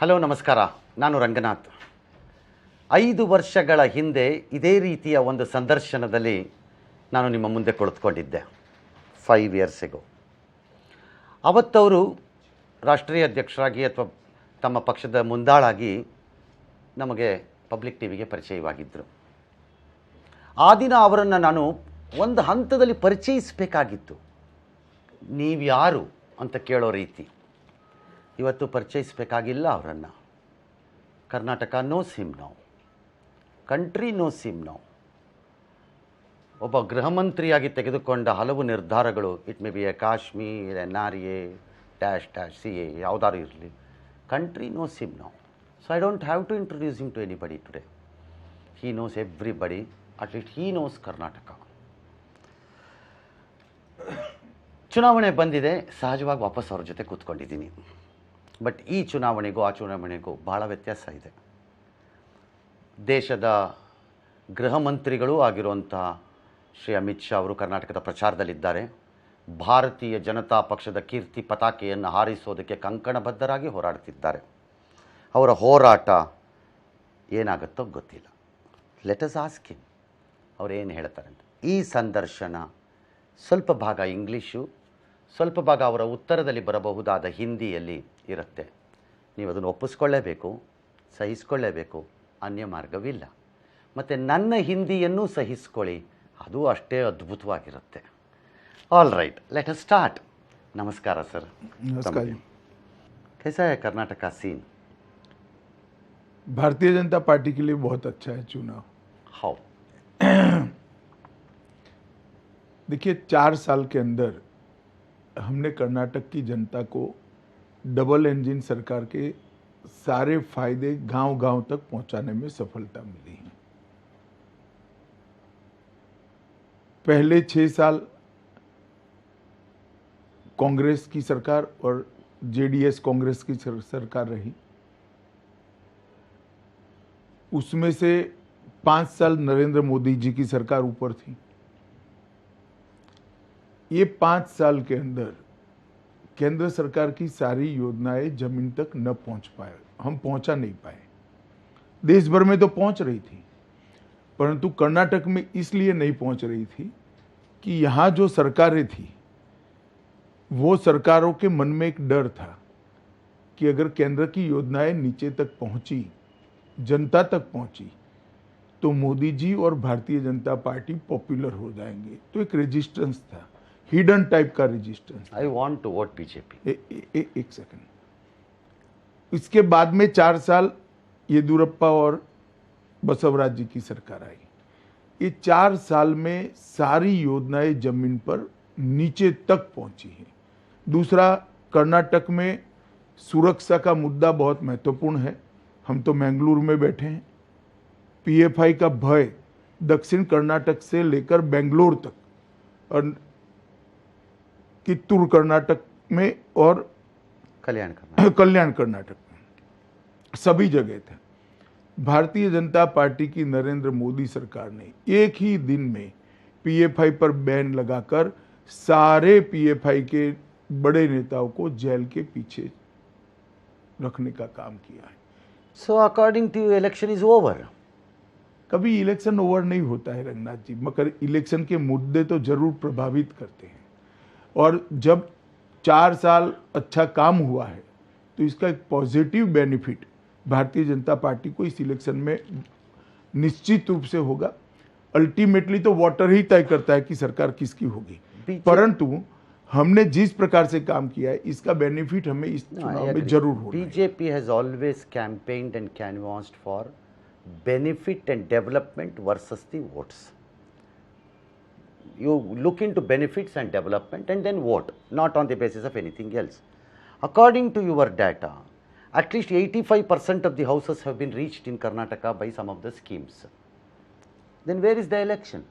Hello ನಮಸ್ಕಾರ, ನಾನು ರಂಗನಾಥ್. 5 ವರ್ಷಗಳ ಹಿಂದೆ ಇದೇ ರೀತಿಯ ಒಂದು ಸಂದರ್ಶನದಲ್ಲಿ ನಾನು ನಿಮ್ಮ ಮುಂದೆ ಕುಳಿತುಕೊಂಡಿದ್ದೆ. 5 years ago. ಅವತ್ತವರು ರಾಷ್ಟ್ರೀಯ ಅಧ್ಯಕ್ಷರಾಗಿ ಅಥವಾ ತಮ್ಮ ಪಕ್ಷದ ಮುಂದಾಳಾಗಿ ನಮಗೆ ಪಬ್ಲಿಕ್ ಟಿವಿಗೆ ಪರಿಚಯವಾಗಿದ್ದರು. ಆ ದಿನ ಅವರನ್ನು ನಾನು ಒಂದು ಹಂತದಲ್ಲಿ ಪರಿಚಯಿಸಬೇಕಾಗಿತ್ತು. ನೀವು ಯಾರು ಅಂತ ಕೇಳೋ ರೀತಿ. ಇವತ್ತು ಪರಿಚಯಿಸಬೇಕಾಗಿಲ್ಲ ಅವರನ್ನು. Karnataka knows him now, country knows him now. ಒಬ್ಬ ಗೃಹ ಮಂತ್ರಿಯಾಗಿ ತೆಗೆದುಕೊಂಡ ಹಲವು ನಿರ್ಧಾರಗಳು, it may be a Kashmir, NRA, #CA ಯಾವುದಾದ್ರು ಇರಲಿ, country knows him now. So I don't have to introduce him to anybody today. He knows everybody, at least he knows Karnataka. ಚುನಾವಣೆ ಬಂದಿದೆ, ಸಹಜವಾಗಿ ವಾಪಸ್ ಅವ್ರ ಜೊತೆ ಕೂತ್ಕೊಂಡಿದ್ದೀನಿ. ಬಟ್ ಈ ಚುನಾವಣೆಗೂ ಆ ಚುನಾವಣೆಗೂ ಭಾಳ ವ್ಯತ್ಯಾಸ ಇದೆ. ದೇಶದ ಗೃಹ ಮಂತ್ರಿಗಳೂ ಆಗಿರುವಂಥ ಶ್ರೀ ಅಮಿತ್ ಶಾ ಅವರು ಕರ್ನಾಟಕದ ಪ್ರಚಾರದಲ್ಲಿದ್ದಾರೆ. ಭಾರತೀಯ ಜನತಾ ಪಕ್ಷದ ಕೀರ್ತಿ ಪತಾಕೆಯನ್ನು ಹಾರಿಸೋದಕ್ಕೆ ಕಂಕಣಬದ್ಧರಾಗಿ ಹೋರಾಡ್ತಿದ್ದಾರೆ. ಅವರ ಹೋರಾಟ ಏನಾಗುತ್ತೋ ಗೊತ್ತಿಲ್ಲ. ಲೆಟ್ ಅಸ್ ಆಸ್ಕ್ ಹಿಮ್ ಅವ್ರು ಏನು ಹೇಳ್ತಾರೆ ಅಂತ. ಈ ಸಂದರ್ಶನ ಸ್ವಲ್ಪ ಭಾಗ ಇಂಗ್ಲೀಷು, ಸ್ವಲ್ಪ ಭಾಗ ಅವರ ಉತ್ತರದಲ್ಲಿ ಬರಬಹುದಾದ ಹಿಂದಿಯಲ್ಲಿ ಇರುತ್ತೆ. ನೀವು ಅದನ್ನು ಒಪ್ಪಿಸ್ಕೊಳ್ಳೇಬೇಕು, ಸಹಿಸ್ಕೊಳ್ಳೇಬೇಕು, ಅನ್ಯ ಮಾರ್ಗವಿಲ್ಲ. ಮತ್ತು ನನ್ನ ಹಿಂದಿಯನ್ನು ಸಹಿಸ್ಕೊಳ್ಳಿ, ಅದು ಅಷ್ಟೇ ಅದ್ಭುತವಾಗಿರುತ್ತೆ. All right, let us start. ನಮಸ್ಕಾರ ಸರ್. नमस्कार जी। कैसा है कर्नाटक का सीन? भारतीय जनता पार्टी के लिए बहुत अच्छा है चुनाव। हाउ? देखिए, 4 साल के अंदर हमने कर्नाटक की जनता को डबल इंजन सरकार के सारे फायदे गांव-गांव तक पहुंचाने में सफलता मिली है। पहले 6 साल कांग्रेस की सरकार और जेडीएस कांग्रेस की सरकार रही। उसमें से 5 साल नरेंद्र मोदी जी की सरकार ऊपर थी। ये 5 साल के अंदर केंद्र सरकार की सारी योजनाएं जमीन तक न पहुंच पाए, हम पहुंचा नहीं पाए। देश भर में तो पहुंच रही थी, परंतु कर्नाटक में इसलिए नहीं पहुंच रही थी कि यहाँ जो सरकारें थी, वो सरकारों के मन में एक डर था कि अगर केंद्र की योजनाएं नीचे तक पहुंची, जनता तक पहुंची, तो मोदी जी और भारतीय जनता पार्टी पॉपुलर हो जाएंगे। तो एक रेजिस्टेंस था, हिडन टाइप का resistance. I want to vote BJP. एक सेकंड। इसके बाद में 4 साल येदियुरप्पा और बसवराज जी की सरकार आई। ये 4 साल में सारी योजनाएं जमीन पर नीचे तक पहुंची हैं। दूसरा, कर्नाटक में सुरक्षा का मुद्दा बहुत महत्वपूर्ण है। हम तो मैंगलोर में बैठे हैं। PFI का भय दक्षिण कर्नाटक से लेकर बेंगलोर तक और कित्तूर कर्नाटक में और कल्याण कर्नाटक में सभी जगह थे। भारतीय जनता पार्टी की नरेंद्र मोदी सरकार ने एक ही दिन में PFI पर बैन लगाकर सारे PFI के बड़े नेताओं को जेल के पीछे रखने का काम किया है। So according to you election is over? कभी इलेक्शन ओवर नहीं होता है रंगनाथ जी, मगर इलेक्शन के मुद्दे तो जरूर प्रभावित करते हैं। और जब 4 साल अच्छा काम हुआ है तो इसका एक positive benefit Bharatiya Janata party को इस इलेक्शन में निश्चित रूप से होगा। अल्टीमेटली तो वोटर ही तय करता है कि सरकार किसकी होगी, परंतु हमने जिस प्रकार से काम किया है इसका बेनिफिट हमें इस चुनाव में जरूर होगा। BJP has always campaigned and canvassed for benefit and development versus the votes. You look into benefits and development and then vote, not on the basis of anything else. According to your data, at least 85% of the houses have been reached in Karnataka by some of the schemes. Then where is the election?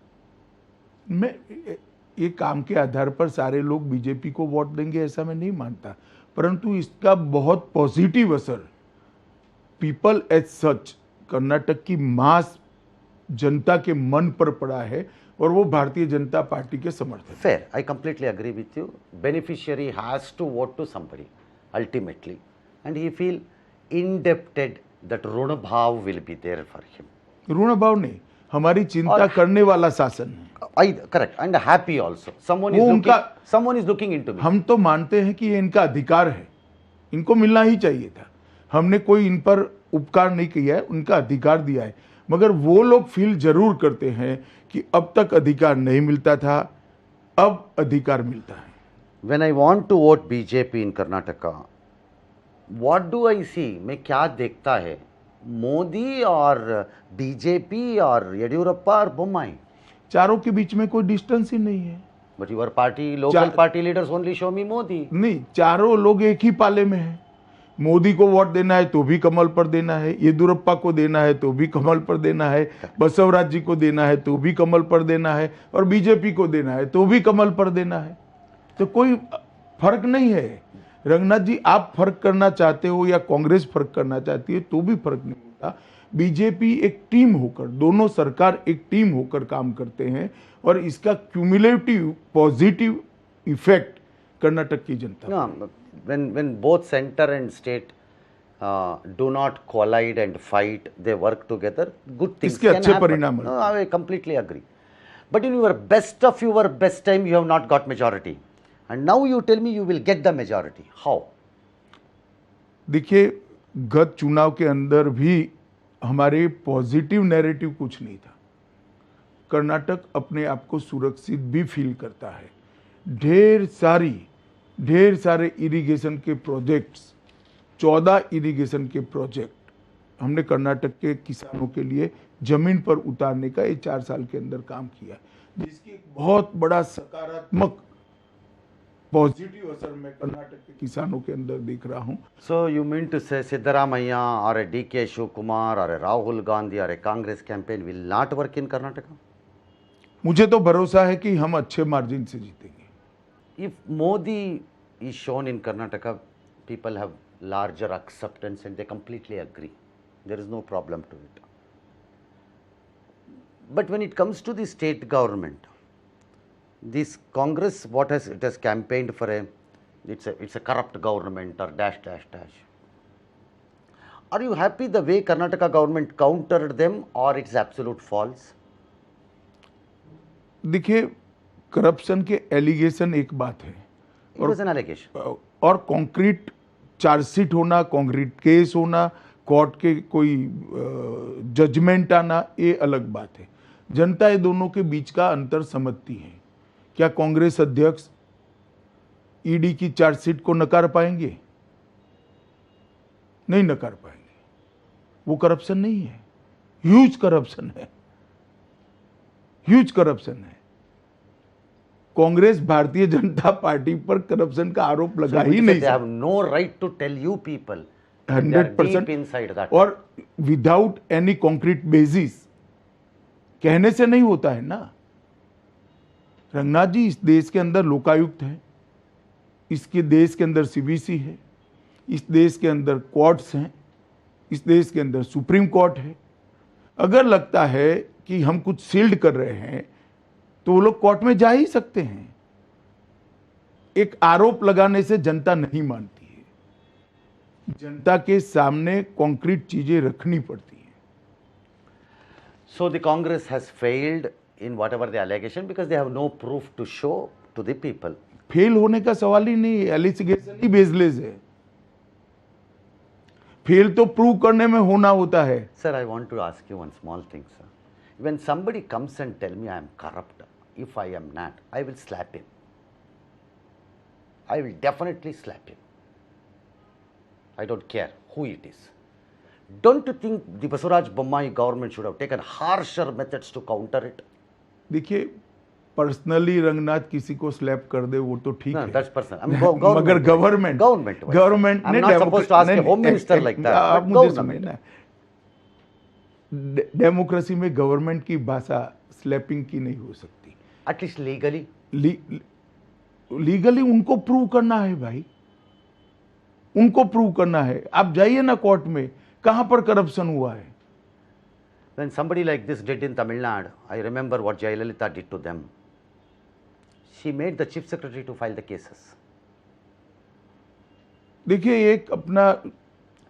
मैं ये काम के आधार पर सारे लोग BJP को vote देंगे ऐसा मैं नहीं मानता, परंतु इसका बहुत पॉजिटिव असर पीपल एज सच, कर्नाटक की मास जनता के मन पर पड़ा है और वो भारतीय जनता पार्टी के समर्थक। Fair, I completely agree with you. Beneficiary has to vote to somebody ultimately, and he feel indebted, that ऋण भाव will be there for him. ऋण भाव नहीं, हमारी चिंता और- करने वाला शासन है। I correct and happy also. Someone is वो looking. उनका- Someone is looking into me. हम तो मानते हैं कि ये इनका अधिकार है, इनको मिलना ही चाहिए था। हमने कोई इन पर उपकार नहीं किया है, उनका अधिकार दिया है। मगर वो लोग फील जरूर करते हैं कि अब तक अधिकार नहीं मिलता था, अब अधिकार मिलता है। When I want to vote BJP in Karnataka, what do I see? मैं क्या देखता है? मोदी और बीजेपी और येडियुरप्पा और बोम्माई. चारों के बीच में कोई डिस्टेंस ही नहीं है। But your party, local party leaders only show me Modi. नहीं, चारों लोग एक ही पाले में हैं। मोदी को वोट देना है तो भी कमल पर देना है, येदियुरप्पा को देना है तो भी कमल पर देना है, बसवराज जी को देना है तो भी कमल पर देना है, और बीजेपी को देना है तो भी कमल पर देना है। तो कोई फर्क नहीं है। रंगनाथ जी, आप फर्क करना चाहते हो या कांग्रेस फर्क करना चाहती है तो भी फर्क नहीं होता। बीजेपी एक टीम होकर, दोनों सरकार एक टीम होकर काम करते हैं, और इसका क्यूमुलेटिव पॉजिटिव इफेक्ट कर्नाटक की जनता। No, when both center and state do not collide and fight, they work together, good things इसके can अच्छे happen. परिणाम No, I completely agree. But in your best of your best time, you have not got majority, and now you tell me you will get the majority. How? देखिए, गत चुनाव के अंदर भी हमारे पॉजिटिव नैरेटिव कुछ नहीं था। कर्नाटक अपने आप को सुरक्षित भी फील करता है। ढेर सारे इरिगेशन के प्रोजेक्ट्स, 14 इरिगेशन के प्रोजेक्ट हमने कर्नाटक के किसानों के लिए जमीन पर उतारने का ये 4 साल के अंदर काम किया, जिसकी एक बहुत बड़ा सकारात्मक पॉजिटिव असर मैं कर्नाटक के किसानों के अंदर देख रहा हूं। So you mean to say Siddaramaiah or a DK Shivakumar or a Rahul Gandhi or a Congress campaign will not work in Karnataka? मुझे तो भरोसा है कि हम अच्छे मार्जिन से जीतेंगे। If Modi is shown in Karnataka, people have larger acceptance and they completely agree. There is no problem to it. But when it comes to the state government, this Congress, it has campaigned for it's a corrupt government or dash dash dash. Are you happy the way Karnataka government countered them, or it's absolute false? देखिए, corruption के allegation एक बात है, It was an allegation. और concrete chargesheet होना, concrete case होना, court के कोई जजमेंट आना, ये अलग बात है। जनता ये दोनों के बीच का अंतर समझती है। क्या कांग्रेस अध्यक्ष ईडी की चार्जशीट को नकार पाएंगे? नहीं नकार पाएंगे। वो करप्शन नहीं है, ह्यूज करप्शन है, ह्यूज करप्शन है। कांग्रेस भारतीय जनता पार्टी पर करप्शन का आरोप लगा ही नहीं They have no right to tell you people. 100% deep inside that. और विदाउट एनी कॉन्क्रीट बेसिस कहने से नहीं होता है ना। रंगनाथ जी, इस देश के अंदर लोकायुक्त है, इसके देश के अंदर सीबीसी है, इस देश के अंदर कोर्ट्स हैं, इस देश के अंदर सुप्रीम कोर्ट है। अगर लगता है कि हम कुछ सील्ड कर रहे हैं तो वो लोग कोर्ट में जा ही सकते हैं। एक आरोप लगाने से जनता नहीं मानती है। जनता के सामने कॉन्क्रीट चीजें रखनी पड़ती हैं। So the Congress has failed in whatever the allegation because they have no proof to show to the people. Fail होने का सवाल ही नहीं है, एलिगेशन ही बेसलेस है। फेल तो प्रूव करने में होना होता है। Sir, I want to ask you one small thing, sir. When somebody comes and tell me I am corrupt, if I am not, I will slap him. I will definitely slap him. I don't care who it is. Don't you think the Basuraj Bommai government should have taken harsher methods to counter it? देखिए, personally Ranganath किसी को slab कर दे वो तो ठीक No, है, that's personal. I mean, government. मगर government Government. I'm not supposed to ask a home minister like that. आप but मुझे government. समझना, डेमोक्रेसी में गवर्नमेंट की भाषा स्लैपिंग की नहीं हो सकती। At least legally. लीगली उनको प्रूव करना है भाई, उनको प्रूव करना है। आप जाइए ना कोर्ट में, कहां पर करप्शन हुआ है। When somebody like this did in Tamil Nadu, I remember what Jayalalitha did to them. She made the chief secretary to file the cases. देखिए, एक अपना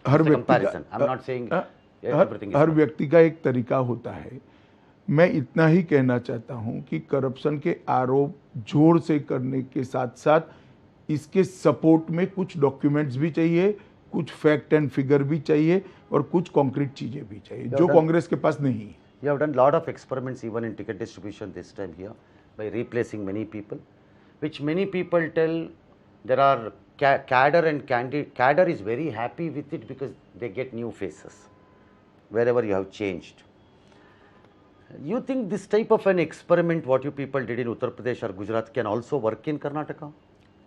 हर It's a व्यक्ति comparison. I'm not saying everything is her wrong. व्यक्ति का एक तरीका होता है। मैं इतना ही कहना चाहता हूं कि करप्शन के आरोप जोर से करने के साथ साथ इसके सपोर्ट में कुछ डॉक्यूमेंट्स भी चाहिए, कुछ फैक्ट एंड फिगर भी चाहिए और कुछ कॉन्क्रीट चीजें भी चाहिए जो कांग्रेस के पास नहीं है। You have done lot of experiments even in ticket distribution this time here by replacing many people, which many people tell there are cadre and cadre is very happy with it because they get new faces wherever you have changed. You think this type of an experiment what you people did in Uttar Pradesh or Gujarat can also work in Karnataka?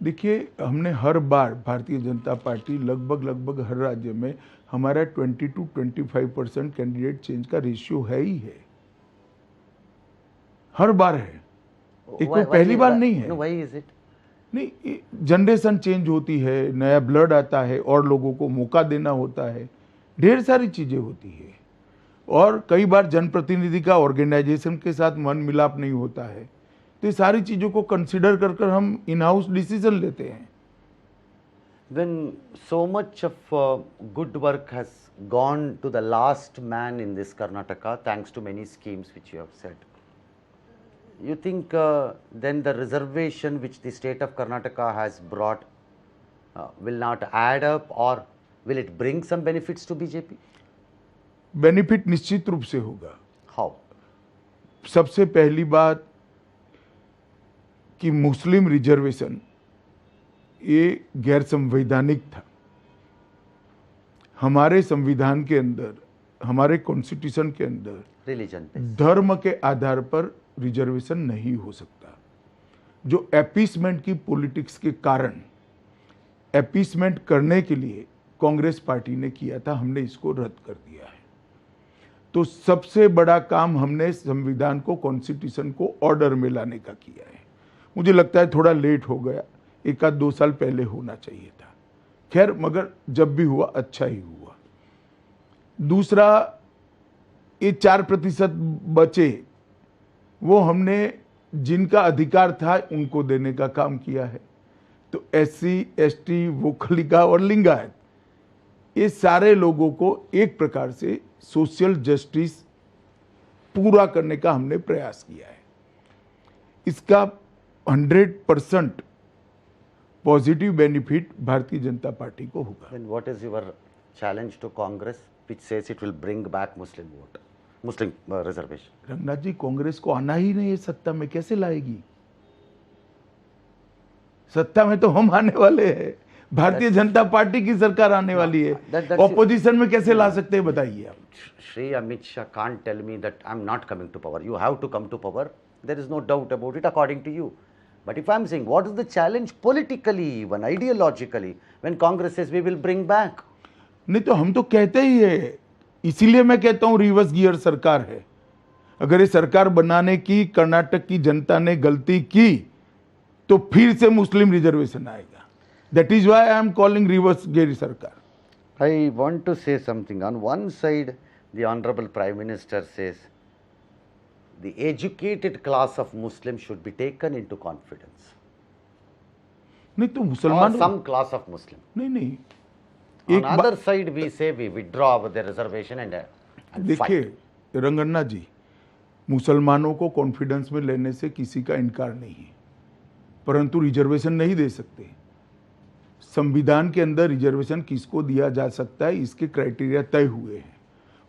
देखिए, हमने हर बार Bharatiya Janata party लगभग हर राज्य में हमारा 20 to 25% candidate change का ratio है ही है, हर बार है, एक तो पहली बार नहीं है। No, why is it? नहीं, जनरेशन चेंज होती है, नया ब्लड आता है और लोगों को मौका देना होता है, ढेर सारी चीजें होती है और कई बार जनप्रतिनिधि का ऑर्गेनाइजेशन के साथ मन मिलाप नहीं होता है, तो ये सारी चीजों को कंसिडर कर हम इन हाउस डिसीजन लेते हैं। When so much of good work has gone to the last man in this Karnataka thanks to many schemes which you have said, you think then the reservation which the state of Karnataka has brought will not add up or will it bring some benefits to BJP? Benefit निश्चित रूप से होगा। How? सबसे पहली बात कि मुस्लिम reservation ये गैर संवैधानिक था। हमारे संविधान के अंदर, हमारे कॉन्स्टिट्यूशन के अंदर Religion based. धर्म के आधार पर रिजर्वेशन नहीं हो सकता। जो अपीसमेंट की पॉलिटिक्स के कारण अपीसमेंट करने के लिए कांग्रेस पार्टी ने किया था, हमने इसको रद्द कर दिया है। तो सबसे बड़ा काम हमने संविधान को, कॉन्स्टिट्यूशन को ऑर्डर में लाने का किया है। मुझे लगता है थोड़ा लेट हो गया, 1-2 साल पहले होना चाहिए था। खैर, मगर जब भी हुआ अच्छा ही हुआ। दूसरा, ये 4% बचे, वो हमने जिनका अधिकार था उनको देने का काम किया है। तो SC, ST, वोखलिका और लिंगायत, ये सारे लोगों को एक प्रकार से सोशल जस्टिस पूरा करने का हमने प्रयास किया है। इसका 100% positive benefit Bharatiya Janata party को होगा। Then what is your challenge to Congress which says it will bring back Muslim vote, Muslim reservation? Ranganath जी, कांग्रेस को आना ही नहीं है सत्ता में, कैसे लाएगी? सत्ता में तो हम आने वाले हैं, भारतीय जनता पार्टी की सरकार आने वाली है। ऑपोजिशन में कैसे ला सकते हैं बताइए आप? Shri Amit Shah can't tell me that I'm not coming to power. You have to come to power. There is no doubt about it according to you. But if I'm saying what is the challenge politically, even ideologically, when Congress says we will bring back? नहीं तो हम तो कहते ही है, इसीलिए मैं कहता हूं रिवर्स गियर सरकार है। अगर ये सरकार बनाने की कर्नाटक की जनता ने गलती की तो फिर से मुस्लिम रिजर्वेशन आएगा। That is why I am calling reverse gear सरकार। I want to say something. On one side, the Honorable Prime Minister says the educated class of Muslims should be taken into confidence. नहीं तो Or मुसलमान some class of Muslim. नहीं On other side, we say we withdraw the reservation and fight. देखिए रंगन्ना जी, मुसलमानों को confidence में लेने से किसी का इनकार नहीं है, परंतु रिजर्वेशन नहीं दे सकते। संविधान के अंदर रिजर्वेशन किसको दिया जा सकता है, इसके क्राइटेरिया तय हुए हैं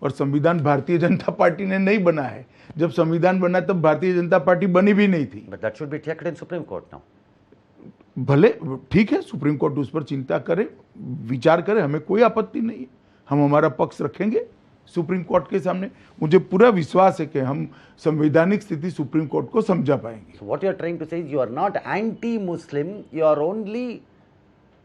और संविधान भारतीय जनता पार्टी ने नहीं बना है। जब संविधान बना तब भारतीय जनता पार्टी बनी भी नहीं थी। But that should be checked in Supreme Court now. भले ठीक है, सुप्रीम कोर्ट उस पर चिंता करे, विचार करे, हमें कोई आपत्ति नहीं है। हम हमारा पक्ष रखेंगे सुप्रीम कोर्ट के सामने। मुझे पूरा विश्वास है कि हम संवैधानिक स्थिति सुप्रीम कोर्ट को समझा पाएंगे। So what you are trying to say is you are not anti-Muslim, you are only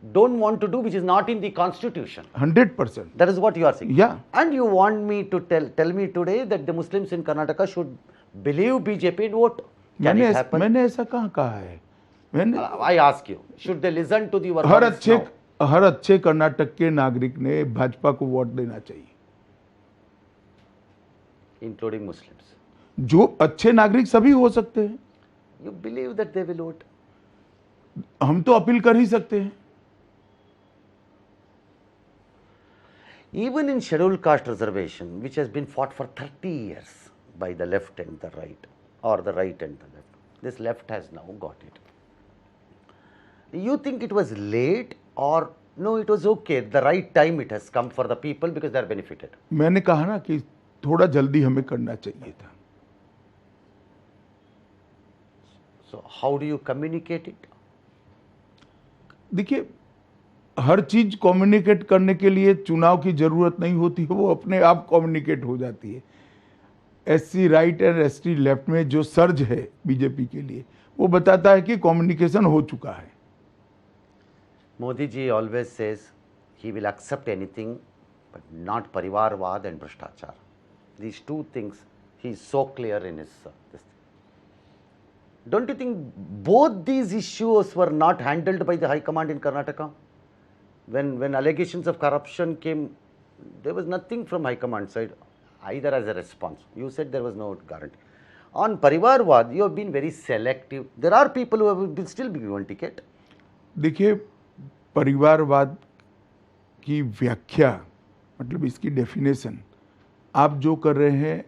don't want to do which is not in the constitution. 100%। That is what you are saying. Yeah. And you want me to tell me today that the Muslims in Karnataka should believe BJP and vote. Can it happen? मैंने ऐसा कहाँ कहा है? मैंने I ask you, should they listen to the her words now? अच्छे कर्नाटक के नागरिक ने भाजपा को वोट देना चाहिए, Including Muslims. जो अच्छे नागरिक सभी हो सकते हैं। You believe that they will vote. हम तो अपील कर ही सकते हैं। Even in scheduled caste reservation, which has been fought for 30 years by the left and the right, or the right and the left, this left has now got it. You think it was late, or no, it was okay, the right time it has come for the people because they are benefited? मैंने कहा ना कि थोड़ा जल्दी हमें करना चाहिए था. So how do you communicate it? देखिए, हर चीज कम्युनिकेट करने के लिए चुनाव की जरूरत नहीं होती है, वो अपने आप कम्युनिकेट हो जाती है. SC right and ST left में जो सर्ज है बीजेपी के लिए, वो बताता है कि कम्युनिकेशन हो चुका है. Modi ji always says he will accept anything, but not Parivarvad and Bhrashtachar. These two things, he is so clear in his this thing. Don't you think both these issues were not handled by the High Command in Karnataka? When allegations of corruption came, there was nothing from High Command side, either as a response. You said there was no guarantee. On Parivarvad, you have been very selective. There are people who will still be given ticket. देखिए, परिवारवाद की व्याख्या, मतलब इसकी definition आप जो कर रहे हैं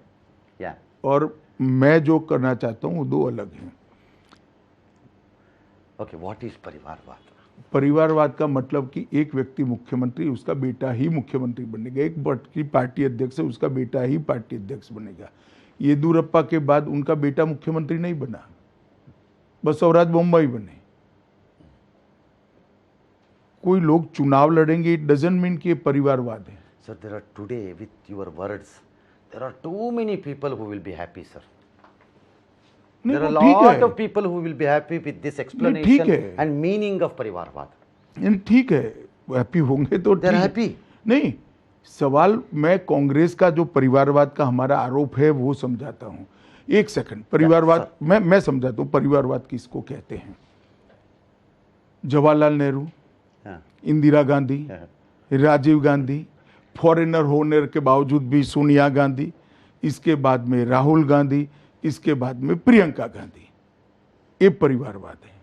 Yeah. और मैं जो करना चाहता हूं वो दो अलग हैं. Okay, what is Parivarvad? परिवारवाद का मतलब कि एक व्यक्ति मुख्यमंत्री, उसका बेटा ही मुख्यमंत्री बनेगा. एक की पार्टी अध्यक्ष है, उसका बेटा ही पार्टी अध्यक्ष बनेगा. येदियुरप्पा के बाद उनका बेटा मुख्यमंत्री नहीं बना, बसवराज बोम्मई बने. कोई लोग चुनाव लड़ेंगे, इट डजंट मीन कि ये परिवारवाद है. Sir, there are today, with your words, there are too many people who will be happy, sir. नहीं, There are a वो ठीक lot है. of people who will be happy with this ठीक explanation है. and meaning of Parivarvad. नहीं, ठीक है, happy होंगे तो They are ठीक है. happy. नहीं, सवाल मैं कांग्रेस का जो परिवारवाद का हमारा आरोप है वो समझाता हूं. एक सेकंड, परिवारवाद मैं समझाता हूं परिवारवाद किसको कहते हैं. Jawaharlal Nehru, Yeah. Indira Gandhi, Yeah. Rajiv Gandhi, foreigner होने के बावजूद भी सोनिया गांधी, इसके बाद में राहुल गांधी, इसके बाद में प्रियंका गांधी. ये परिवारवाद है.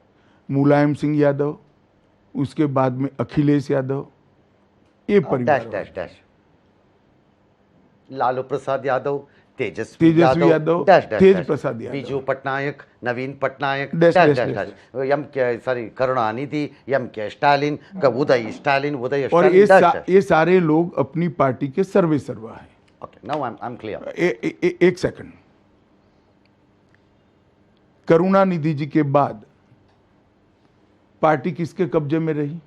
मुलायम सिंह यादव, उसके बाद में अखिलेश यादव, ये Dash, परिवारवाद. dash, dash. Lalu Prasad Yadav, Tejashwi Tejashwi Yadav, dash, dash, Tej dash. Prasad Yadav. Biju Patnaik, Naveen Patnaik, Dash, dash, dash, dash, dash. dash. M K sorry Karunanidhi, M K Stalin, Uday Stalin, Uday और स्टालिन, dash, dash. ये सारे लोग अपनी पार्टी के सर्वे सर्वा हैं. Okay, now I'm clear. एक सेकंड, करुणानिधि जी के बाद पार्टी किसके कब्जे में रही?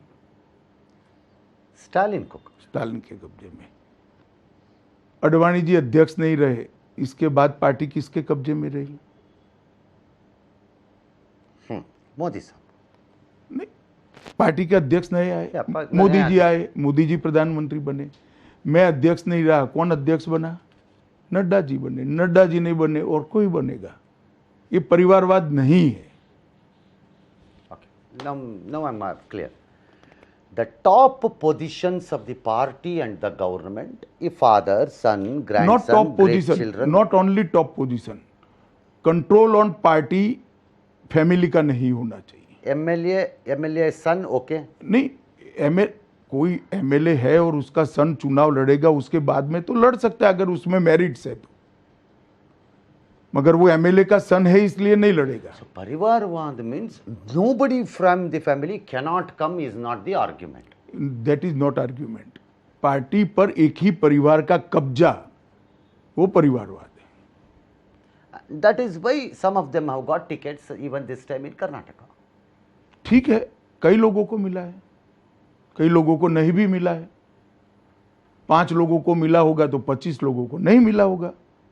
स्टालिन को. स्टालिन के कब्जे में. अडवाणी जी अध्यक्ष नहीं रहे, इसके बाद पार्टी किसके कब्जे में रही? मोदी साहब. नहीं, पार्टी के अध्यक्ष नहीं आए. या, मोदी नया जी आए, मोदी जी प्रधानमंत्री बने. मैं अध्यक्ष नहीं रहा, कौन अध्यक्ष बना? नड्डा जी बने. नड्डा जी नहीं बने और कोई बनेगा. ये परिवारवाद नहीं है. Okay. Now I'm clear. The top positions of the party and the government, a father, son, Not grandson, top great position, children. not only top position. Control on party family का नहीं होना चाहिए. MLA son, okay. नहीं, कोई MLA है और उसका सन चुनाव लड़ेगा, उसके बाद में तो लड़ सकता है अगर उसमें मेरिट्स है तो. मगर वो एमएलए का सन है इसलिए नहीं लड़ेगा. So Parivarvad means nobody from the family cannot come is not the argument. That is not argument. Party पर एक ही परिवार का कब्जा, वो परिवारवाद है. That is why some of them have got tickets even this time in Karnataka. ठीक है, कई लोगों को मिला है, कई लोगों को नहीं भी मिला है. 5 लोगों को मिला होगा तो 25 लोगों को नहीं मिला होगा.